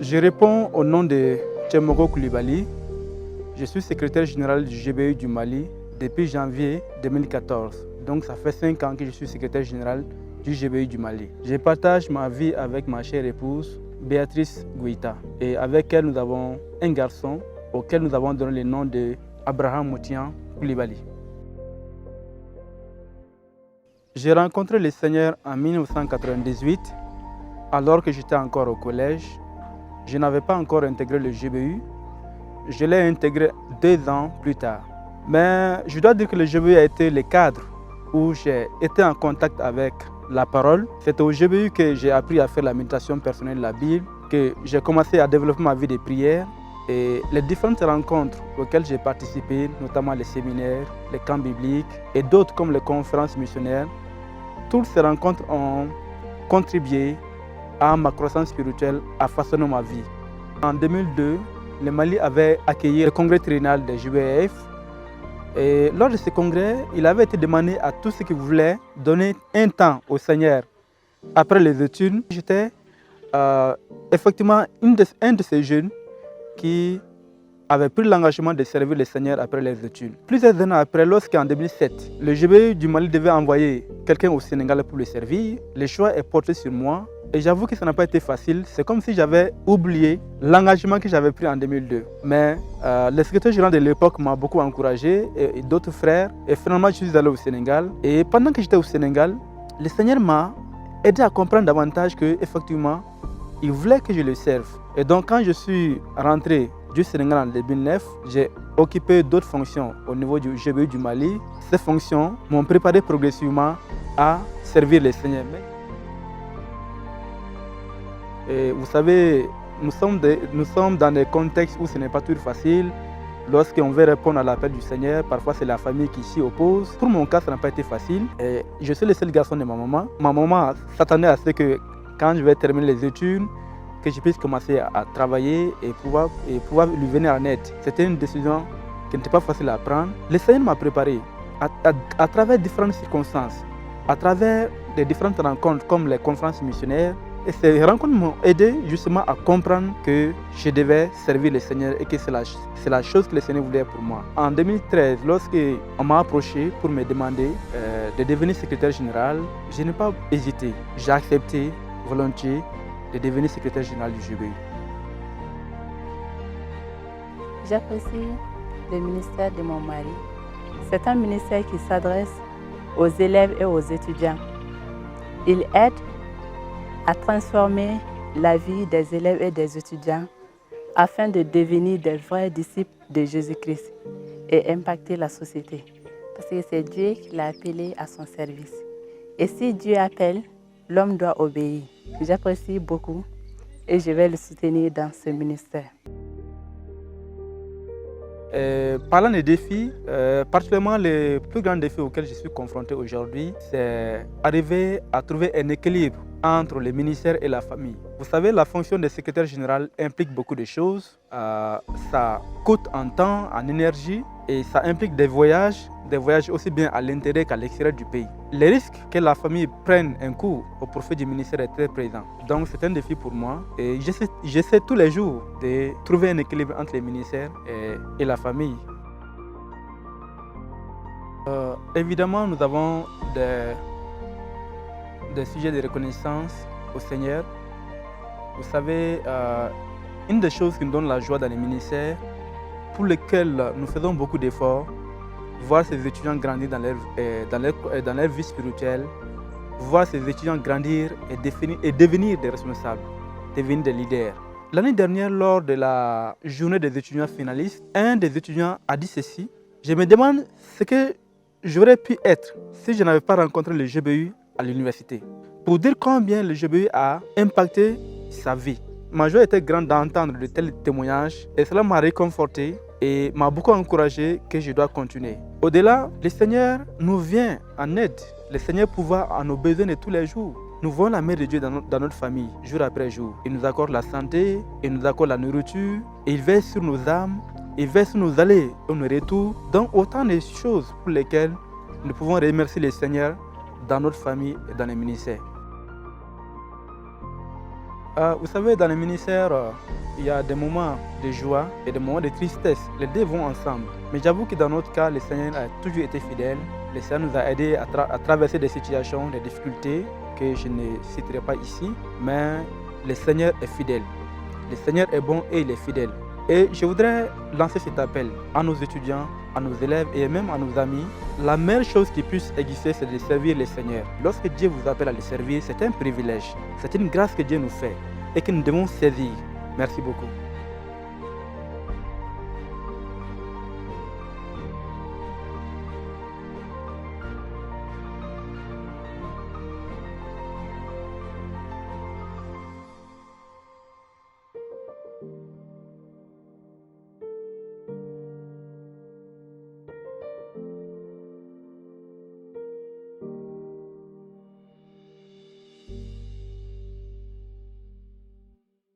Je réponds au nom de Tchemoko Koulibaly. Je suis secrétaire général du GBU du Mali depuis janvier 2014. Donc ça fait 5 ans que je suis secrétaire général du GBU du Mali. Je partage ma vie avec ma chère épouse, Béatrice Gouita. Et avec elle, nous avons un garçon auquel nous avons donné le nom de Abraham Moutian Koulibaly. J'ai rencontré le Seigneur en 1998, alors que j'étais encore au collège. Je n'avais pas encore intégré le GBU. Je l'ai intégré 2 ans plus tard. Mais je dois dire que le GBU a été le cadre où j'ai été en contact avec la parole. C'est au GBU que j'ai appris à faire la méditation personnelle de la Bible, que j'ai commencé à développer ma vie de prière. Et les différentes rencontres auxquelles j'ai participé, notamment les séminaires, les camps bibliques et d'autres comme les conférences missionnaires, toutes ces rencontres ont contribué à ma croissance spirituelle, à façonner ma vie. En 2002, le Mali avait accueilli le congrès triennal des GBF. Et lors de ce congrès, il avait été demandé à tous ceux qui voulaient donner un temps au Seigneur après les études. J'étais effectivement un de ces jeunes qui avait pris l'engagement de servir le Seigneur après les études. Plusieurs années après, lorsqu'en 2007, le GBU du Mali devait envoyer quelqu'un au Sénégal pour le servir, le choix est porté sur moi. Et j'avoue que ça n'a pas été facile. C'est comme si j'avais oublié l'engagement que j'avais pris en 2002. Mais le secrétaire général de l'époque m'a beaucoup encouragé et d'autres frères. Et finalement, je suis allé au Sénégal. Et pendant que j'étais au Sénégal, le Seigneur m'a aidé à comprendre davantage qu'effectivement, il voulait que je le serve. Et donc, quand je suis rentré du Sénégal en 2009, j'ai occupé d'autres fonctions au niveau du GBU du Mali. Ces fonctions m'ont préparé progressivement à servir le Seigneur. Et vous savez, nous sommes dans des contextes où ce n'est pas toujours facile. Lorsqu'on veut répondre à l'appel du Seigneur, parfois c'est la famille qui s'y oppose. Pour mon cas, ça n'a pas été facile. Et je suis le seul garçon de ma maman. Ma maman s'attendait à ce que quand je vais terminer les études, que je puisse commencer à travailler et pouvoir lui venir en aide. C'était une décision qui n'était pas facile à prendre. Le Seigneur m'a préparé à travers différentes circonstances, à travers les différentes rencontres comme les conférences missionnaires. Et ces rencontres m'ont aidé justement à comprendre que je devais servir le Seigneur et que c'est la chose que le Seigneur voulait pour moi. En 2013, lorsqu'on m'a approché pour me demander de devenir secrétaire général, je n'ai pas hésité. J'ai accepté volontiers de devenir secrétaire général du GBU. J'apprécie le ministère de mon mari. C'est un ministère qui s'adresse aux élèves et aux étudiants. Il aide à transformer la vie des élèves et des étudiants afin de devenir des vrais disciples de Jésus-Christ et impacter la société. Parce que c'est Dieu qui l'a appelé à son service. Et si Dieu appelle, l'homme doit obéir. J'apprécie beaucoup et je vais le soutenir dans ce ministère. Parlant des défis, particulièrement les plus grands défis auxquels je suis confronté aujourd'hui, c'est arriver à trouver un équilibre entre le ministère et la famille. Vous savez, la fonction de secrétaire général implique beaucoup de choses. Ça coûte en temps, en énergie et ça implique des voyages aussi bien à l'intérieur qu'à l'extérieur du pays. Les risques que la famille prenne un coup au profit du ministère est très présent. Donc c'est un défi pour moi et j'essaie tous les jours de trouver un équilibre entre le ministère et la famille. Évidemment, nous avons des sujets de reconnaissance au Seigneur. Vous savez, une des choses qui nous donne la joie dans les ministères, pour lesquels nous faisons beaucoup d'efforts, voir ces étudiants grandir dans leur vie spirituelle, voir ces étudiants grandir et devenir des responsables, devenir des leaders. L'année dernière, lors de la journée des étudiants finalistes, un des étudiants a dit ceci: je me demande ce que j'aurais pu être si je n'avais pas rencontré le GBU à l'université. Pour dire combien le GBU a impacté sa vie. Ma joie était grande d'entendre de tels témoignages et cela m'a réconforté et m'a beaucoup encouragé que je dois continuer. Au-delà, le Seigneur nous vient en aide. Le Seigneur pourvoit à nos besoins de tous les jours. Nous voyons la main de Dieu dans notre famille, jour après jour. Il nous accorde la santé, il nous accorde la nourriture, et il veille sur nos âmes, il veille sur nos allées et nos retours. Donc autant de choses pour lesquelles nous pouvons remercier le Seigneur dans notre famille et dans les ministères. Vous savez, dans le ministère, il y a des moments de joie et des moments de tristesse. Les deux vont ensemble. Mais j'avoue que dans notre cas, le Seigneur a toujours été fidèle. Le Seigneur nous a aidés à traverser des situations, des difficultés que je ne citerai pas ici. Mais le Seigneur est fidèle. Le Seigneur est bon et il est fidèle. Et je voudrais lancer cet appel à nos étudiants, à nos élèves et même à nos amis. La meilleure chose qui puisse exister, c'est de servir le Seigneur. Lorsque Dieu vous appelle à le servir, c'est un privilège. C'est une grâce que Dieu nous fait et que nous devons saisir. Merci beaucoup.